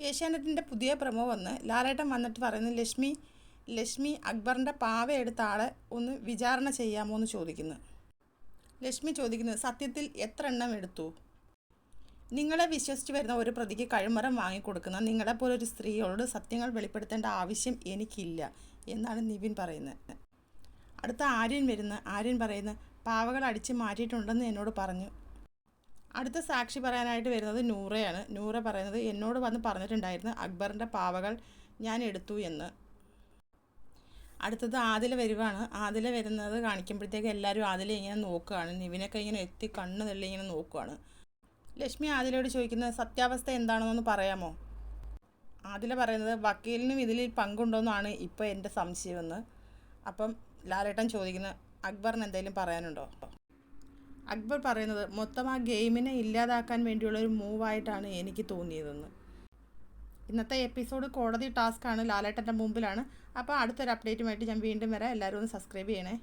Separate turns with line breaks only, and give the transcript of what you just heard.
ഏഷ്യാനെറ്റിൻ്റെ പുതിയ പ്രമോ വന്ന് ലാലേട്ടൻ വന്നിട്ട് പറയുന്നു, ലക്ഷ്മി അക്ബറിൻ്റെ പാവ എടുത്ത ആളെ ഒന്ന് വിചാരണ ചെയ്യാമോ എന്ന് ചോദിക്കുന്നു. ലക്ഷ്മി ചോദിക്കുന്നത്, സത്യത്തിൽ എത്ര എണ്ണം എടുത്തു? നിങ്ങളെ വിശ്വസിച്ച് വരുന്ന ഒരു പ്രതിക്ക് കഴിമരം വാങ്ങിക്കൊടുക്കുന്ന നിങ്ങളെപ്പോലൊരു സ്ത്രീയോട് സത്യങ്ങൾ വെളിപ്പെടുത്തേണ്ട ആവശ്യം എനിക്കില്ല എന്നാണ് നിവിൻ പറയുന്നത്. അടുത്ത ആര്യൻ പറയുന്നത്, പാവകൾ അടിച്ച് മാറ്റിയിട്ടുണ്ടെന്ന് എന്നോട് പറഞ്ഞു. അടുത്ത സാക്ഷി പറയാനായിട്ട് വരുന്നത് നൂറയാണ്. നൂറ പറയുന്നത്, എന്നോട് വന്ന് പറഞ്ഞിട്ടുണ്ടായിരുന്നു അക്ബറിൻ്റെ പാവകൾ ഞാൻ എടുത്തു എന്ന്. അടുത്തത് ആദില വരുവാണ്. ആദില വരുന്നത് കാണിക്കുമ്പോഴത്തേക്ക് എല്ലാവരും ആദില ഇങ്ങനെ നോക്കുകയാണ്. നിവിനൊക്കെ ഇങ്ങനെ എത്തി കണ്ണ് തള്ളി ഇങ്ങനെ നോക്കുകയാണ്. ലക്ഷ്മി ആദിലയോട് ചോദിക്കുന്നത്, സത്യാവസ്ഥ എന്താണെന്നൊന്ന് പറയാമോ? ആദില പറയുന്നത്, വക്കീലിനും ഇതിൽ പങ്കുണ്ടോയെന്നാണ് ഇപ്പോൾ എൻ്റെ സംശയമെന്ന്. അപ്പം ലാലേട്ടൻ ചോദിക്കുന്നത്, അക്ബറിന് എന്തെങ്കിലും പറയാനുണ്ടോ? അക്ബർ പറയുന്നത്, മൊത്തം ആ ഗെയിമിനെ ഇല്ലാതാക്കാൻ വേണ്ടിയുള്ളൊരു മൂവായിട്ടാണ് എനിക്ക് തോന്നിയതെന്ന്. ഇന്നത്തെ എപ്പിസോഡ് കോടതി ടാസ്ക്കാണ്, ലാലേട്ടൻ്റെ മുമ്പിലാണ്. അപ്പോൾ അടുത്തൊരു അപ്ഡേറ്റുമായിട്ട് ഞാൻ വീണ്ടും വരാം. എല്ലാവരും ഒന്ന് സബ്സ്ക്രൈബ് ചെയ്യണേ.